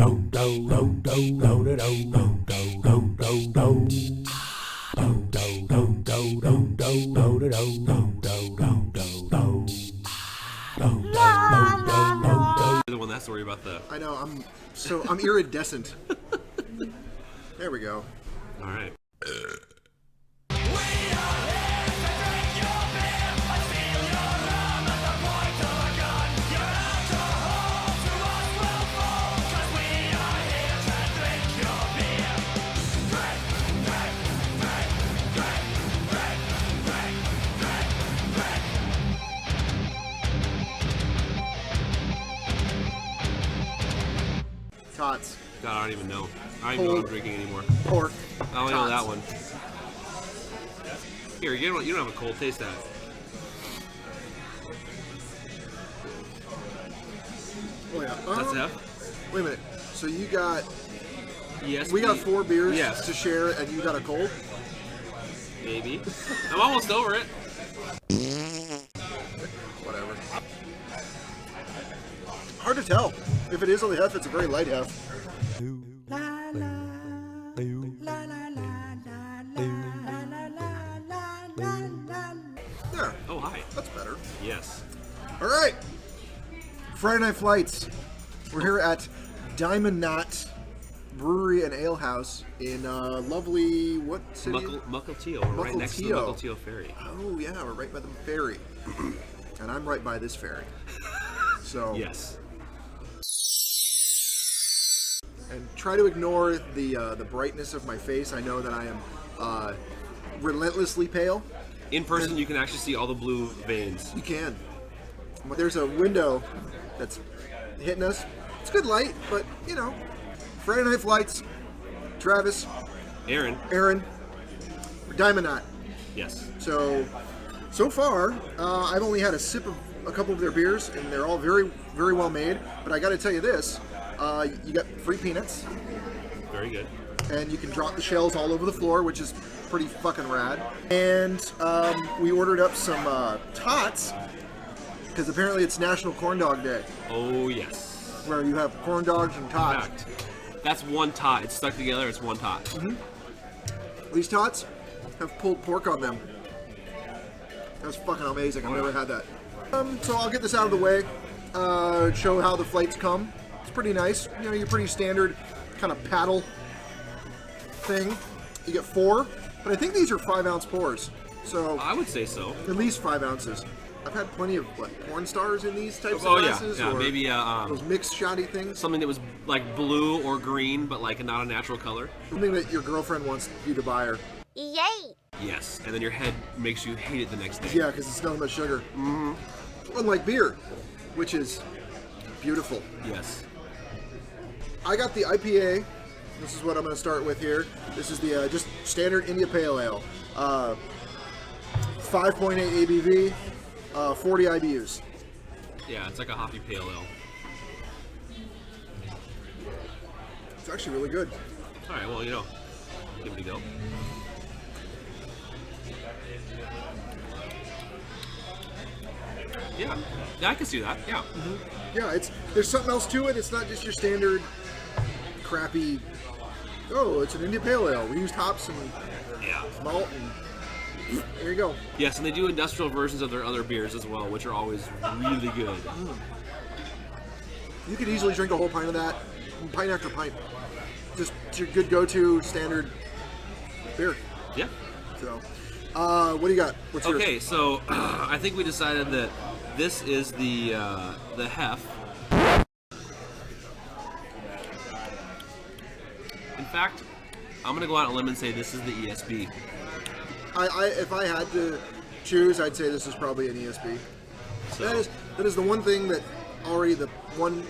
The one that's worried about the. I know. I'm iridescent. There we go. All right. Tots. God, I don't even know. I don't even know what I'm drinking anymore. Pork. I only know that one. Here, you don't have a cold. Taste that. Oh yeah. That's F? Wait a minute. So you got... Yes. We got 4 beers yes. to share, and you got a cold? Maybe. I'm almost over it. Whatever. Hard to tell. If it is only F, it's a very light F. There. Oh, hi. That's better. Yes. All right. Friday Night Flights. We're here at Diamond Knot Brewery and Ale House in lovely, what city? Mukilteo. We're right next to the Mukilteo Ferry. Oh, yeah. We're right by the ferry. And I'm right by this ferry. So... Yes. And try to ignore the brightness of my face. I know that I am relentlessly pale. In person, you can actually see all the blue veins. You can. But there's a window that's hitting us. It's good light, but, you know. Friday Night Flights. Travis. Aaron. Diamond Knot. Yes. So far, I've only had a sip of a couple of their beers, and they're all very, very well made. But I got to tell you this. You got free peanuts. Very good. And you can drop the shells all over the floor, which is pretty fucking rad. And we ordered up some tots, because apparently it's National Corn Dog Day. Oh, yes. Where you have corn dogs and tots. In fact, that's one tot. It's stuck together. It's one tot. Mm-hmm. These tots have pulled pork on them. That's fucking amazing. I've never had that. So I'll get this out of the way. Show how the flights come. It's pretty nice. You know, your pretty standard kind of paddle thing. You get 4, but I think these are 5-ounce pours. So I would say so. At least 5 ounces. I've had plenty of porn stars in these types of glasses. Yeah, or maybe those mixed shoddy things. Something that was like blue or green, but like not a natural color. Something that your girlfriend wants you to buy her. Yay! Yes, and then your head makes you hate it the next day. Yeah, because it's nothing but sugar. Mm-hmm. Unlike beer, which is beautiful. Yes. I got the IPA. This is what I'm going to start with here. This is the just standard India Pale Ale. 5.8 ABV, 40 IBUs. Yeah, it's like a hoppy pale ale. It's actually really good. All right, well, you know, give it a go. Yeah, I can see that. Yeah. Mm-hmm. Yeah, there's something else to it. It's not just your standard crappy. Oh, it's an India Pale Ale. We used hops and malt, and there you go. Yes, and they do industrial versions of their other beers as well, which are always really good. You could easily drink a whole pint of that, pint after pint. Just your good go-to standard beer. Yeah. So, what do you got? What's yours? Okay, so I think we decided that this is the Hef. In fact, I'm gonna go out on a limb and say this is the ESB. If I had to choose, I'd say this is probably an ESB. So. That is the one thing that already the one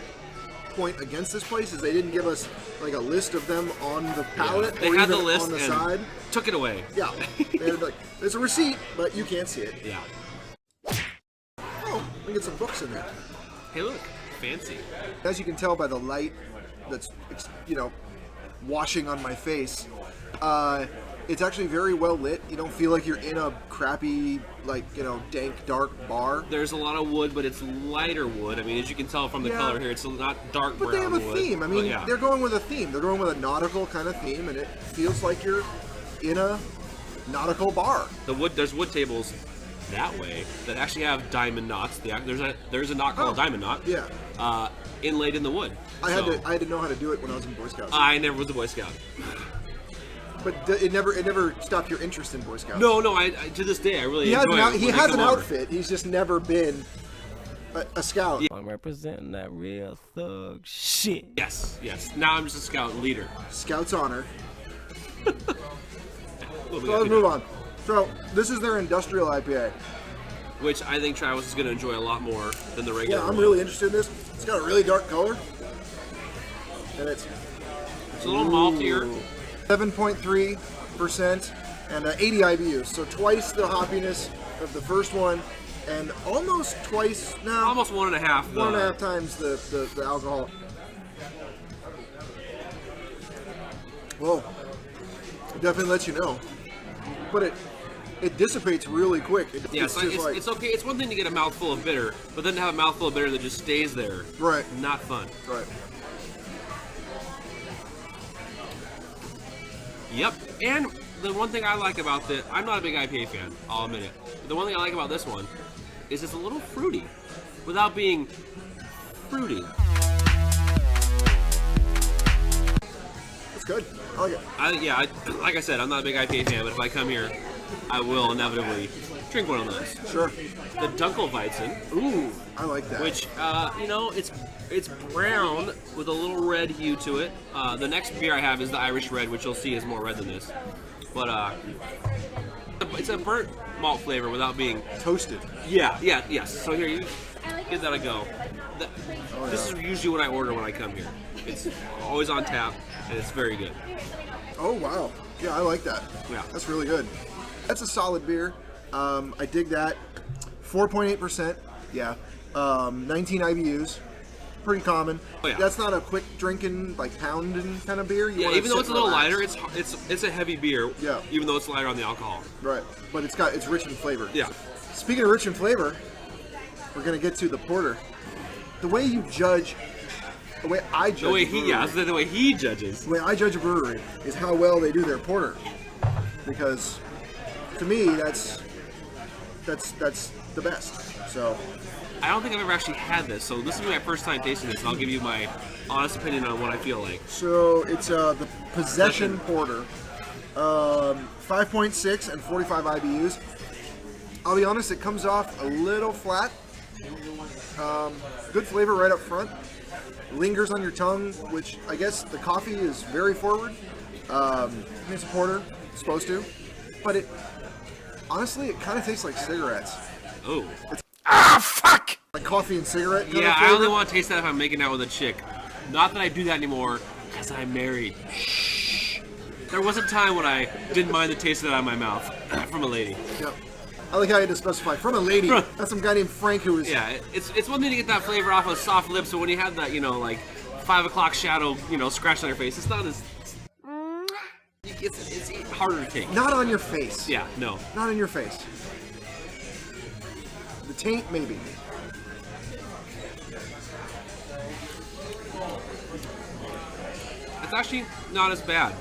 point against this place is they didn't give us like a list of them on the pallet. They or had even the list on the and side. Took it away. Yeah, they had like there's a receipt, but you can't see it. Yeah. Oh, we get some books in there. Hey, look, fancy. As you can tell by the light that's washing on my face, It's actually very well lit. You don't feel like you're in a crappy, like, you know, dank, dark bar. There's a lot of wood, but it's lighter wood. I mean, as you can tell from the color here, it's not dark brown wood. But they have a theme. I mean, yeah. they're going with a theme. They're going with a nautical kind of theme, and it feels like you're in a nautical bar. There's wood tables that way that actually have diamond knots. There's a knot called a diamond knot. Yeah. Inlaid in the wood. I had to know how to do it when I was in Boy Scouts. I never was a Boy Scout. But it never stopped your interest in Boy Scouts. No. I to this day I really enjoy it. He has an outfit. He's just never been a scout. Yeah. I'm representing that real thug shit. Yes. Now I'm just a scout leader. Scout's honor. So let's move on. So this is their industrial IPA. Which I think Travis is going to enjoy a lot more than the regular Yeah, I'm one. really interested in this. It's got a really dark color. And it's a little maltier. 7.3% and 80 IBUs. So twice the hoppiness of the first one and almost twice, no. Almost 1.5. 1.5 times the alcohol. Well, it definitely lets you know. But it dissipates really quick. It's okay. It's one thing to get a mouthful of bitter, but then to have a mouthful of bitter that just stays there. Right. Not fun. Right. Yep. And the one thing I like about I'm not a big IPA fan, I'll admit it. But the one thing I like about this one is it's a little fruity without being fruity. It's good. I like it. Like I said, I'm not a big IPA fan, but if I come here, I will inevitably drink one of those. Sure. The Dunkelweizen. Ooh, I like that. Which, it's brown with a little red hue to it. The next beer I have is the Irish Red, which you'll see is more red than this. But it's a burnt malt flavor without being toasted. Yes. So here, you give that a go. This is usually what I order when I come here. It's always on tap, and it's very good. Oh, wow. Yeah, I like that. Yeah. That's really good. That's a solid beer. I dig that. 4.8%. Yeah. 19 IBUs. Pretty common. Oh, yeah. That's not a quick drinking, like pounding kind of beer. You wanna even though sit it's a little relax. lighter, it's a heavy beer. Yeah. Even though it's lighter on the alcohol. Right. But it's rich in flavor. Yeah. Speaking of rich in flavor, we're gonna get to the porter. The way I judge the way he judges. The way I judge a brewery is how well they do their porter. Because to me, that's the best. So I don't think I've ever actually had this, so this will be my first time tasting this, and I'll give you my honest opinion on what I feel like. So it's the Possession Porter, 5.6 and 45 IBUs. I'll be honest, it comes off a little flat. Good flavor right up front. Lingers on your tongue, which I guess the coffee is very forward. It's a porter, it's supposed to, but honestly, it kind of tastes like cigarettes. Oh. Fuck! Like coffee and cigarette kind of Yeah, flavor. I only want to taste that if I'm making out with a chick. Not that I do that anymore, because I'm married. Shh. There was a time when I didn't mind the taste of that out of my mouth from a lady. Yep. I like how you had to specify from a lady. That's some guy named Frank who was. Yeah, it's one thing to get that flavor off of soft lips, but when you have that, like 5 o'clock shadow, scratched on your face, it's not as. It's harder to take. Not on your face. Yeah, no. Not on your face. The taint, maybe. It's actually not as bad.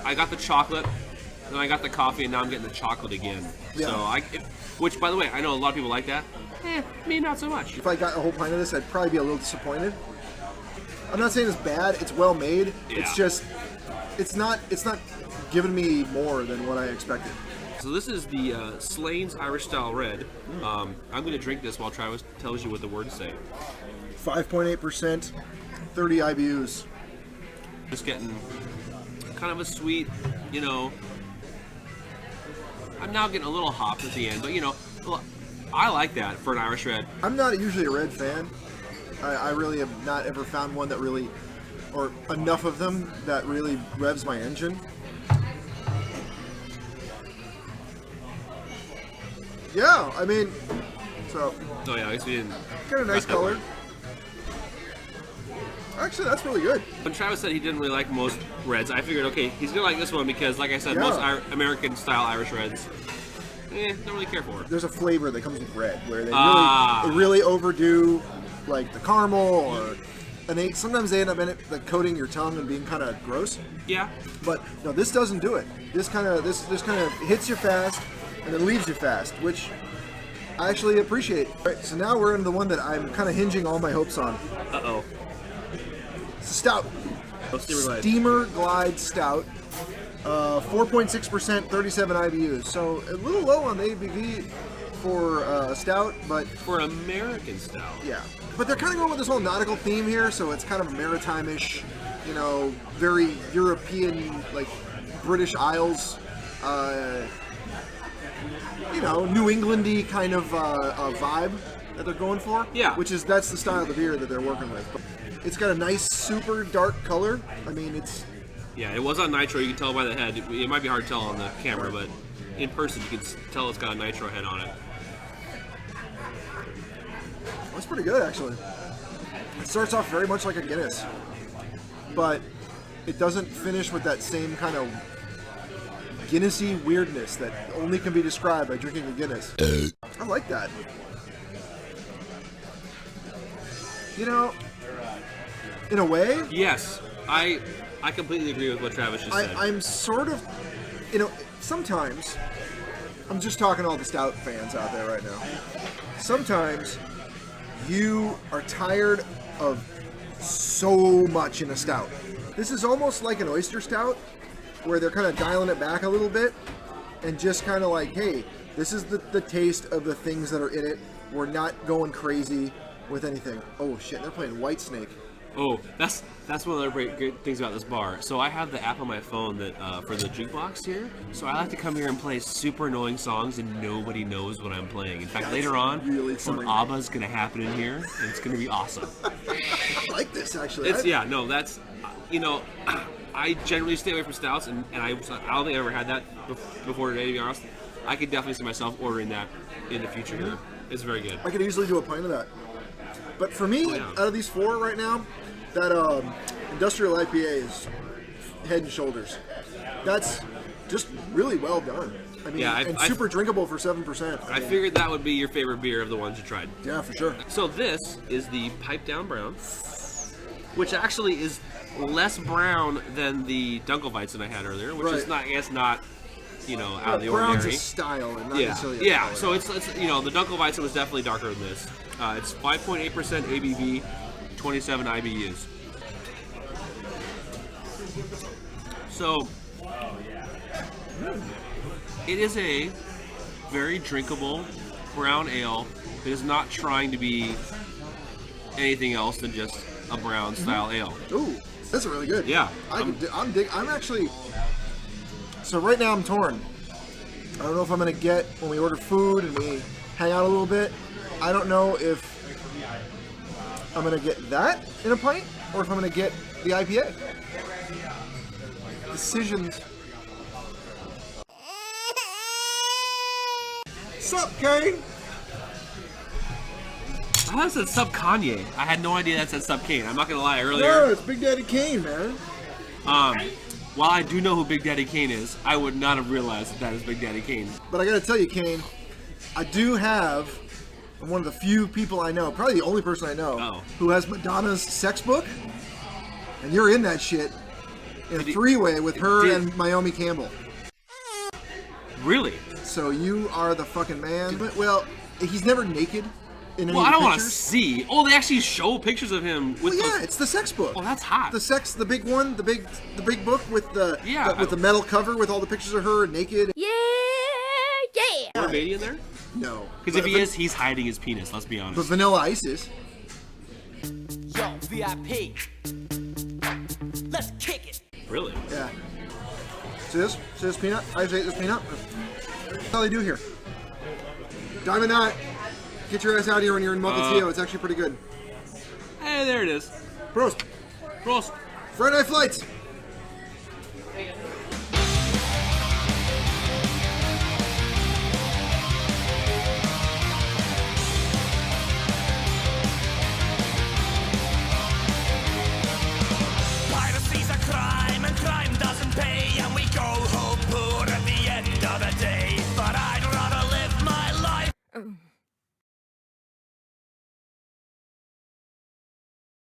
I got the chocolate, then I got the coffee, and now I'm getting the chocolate again. Yeah. So which, by the way, I know a lot of people like that. Me not so much. If I got a whole pint of this, I'd probably be a little disappointed. I'm not saying it's bad. It's well made. Yeah. It's just, it's not giving me more than what I expected. So this is the Slane's Irish Style Red. I'm going to drink this while Travis tells you what the words say. 5.8%, 30 IBUs. Just getting kind of a sweet, I'm now getting a little hop at the end, but I like that for an Irish Red. I'm not usually a red fan. I really have not ever found one that really, or enough of them that really revs my engine. Yeah, I mean, so. Oh yeah, I guess we didn't. Got a nice color. Actually, that's really good. When Travis said he didn't really like most reds, I figured, okay, he's gonna like this one because, like I said, most American-style Irish reds, don't really care for. There's a flavor that comes with red where they really overdo, like the caramel, and sometimes they end up in it like coating your tongue and being kind of gross. Yeah. But no, this doesn't do it. This kind of hits you fast and then leaves you fast, which I actually appreciate. All right, so now we're into the one that I'm kind of hinging all my hopes on. Uh-oh. It's a stout. Steamer Glide Stout. 4.6%, 37 IBUs. So a little low on the ABV for a stout, but... For an American stout. Yeah. But they're kind of going with this whole nautical theme here, so it's kind of maritime-ish, you know, very European, like, British Isles, you know, New England-y kind of vibe that they're going for. Yeah. That's the style of the beer that they're working with. But it's got a nice, super dark color. I mean, it's... Yeah, it was on nitro. You can tell by the head. It might be hard to tell on the camera, but in person you can tell it's got a nitro head on it. That's pretty good, actually. It starts off very much like a Guinness, but it doesn't finish with that same kind of Guinnessy weirdness that only can be described by drinking a Guinness. I like that. You know, in a way... Yes, I completely agree with what Travis just said. I'm sort of, you know, sometimes, I'm just talking to all the stout fans out there right now. Sometimes you are tired of so much in a stout. This is almost like an oyster stout, where they're kind of dialing it back a little bit and just kind of like, hey, this is the taste of the things that are in it. We're not going crazy with anything. Oh shit, they're playing Whitesnake. Oh, that's one of the great things about this bar. So I have the app on my phone that for the jukebox here. So I like to come here and play super annoying songs, and nobody knows what I'm playing. In fact, later on, really some ABBA's gonna happen in here, and it's gonna be awesome. I like this actually. That's you know, I generally stay away from stouts, and I don't think I ever had that before today. To be honest, I could definitely see myself ordering that in the future. Here, it's very good. I could easily do a pint of that. But for me, out of these four right now, that industrial IPA is head and shoulders. That's just really well done. I mean, super drinkable for 7%. I figured that would be your favorite beer of the ones you tried. Yeah, for sure. So this is the Pipe Down Brown, which actually is less brown than the Dunkelweizen I had earlier, which is not, I guess, not, you know, out of the ordinary. Brown's a style and not necessarily a color. So it's you know, the Dunkelweizen was definitely darker than this. It's 5.8% ABV, 27 IBUs. So it is a very drinkable brown ale that is not trying to be anything else than just a brown style ale. Ooh, that's really good. Yeah, I'm actually. So right now I'm torn. I don't know if I'm gonna get when we order food and we hang out a little bit. I don't know if I'm gonna get that in a pint or if I'm gonna get the IPA. Decisions. Sup, Kane? I thought it said Sup Kanye. I had no idea that said Sup Kane. I'm not gonna lie. Earlier, no, it's Big Daddy Kane, man. While I do know who Big Daddy Kane is, I would not have realized that is Big Daddy Kane. But I gotta tell you, Kane, I do have one of the few people I know, probably the only person I know, who has Madonna's sex book, and you're in that shit in a three-way with her and Naomi Campbell. Really? So you are the fucking man. But, well, he's never naked in any Well, I don't want to see. Oh, they actually show pictures of him with it's the sex book. Oh, that's hot. The big one, the big book with the with the metal cover with all the pictures of her naked. Yeah. More baby in there? No. Because if he is, he's hiding his penis, let's be honest. But Vanilla Ice is. Yo, VIP. Let's kick it. Really? Yeah. See this? See this peanut? I just ate this peanut. That's all they do here. Diamond Knot. Get your ass out here when you're in Mukilteo. It's actually pretty good. Hey, there it is. Prost. Prost. Friday night flights.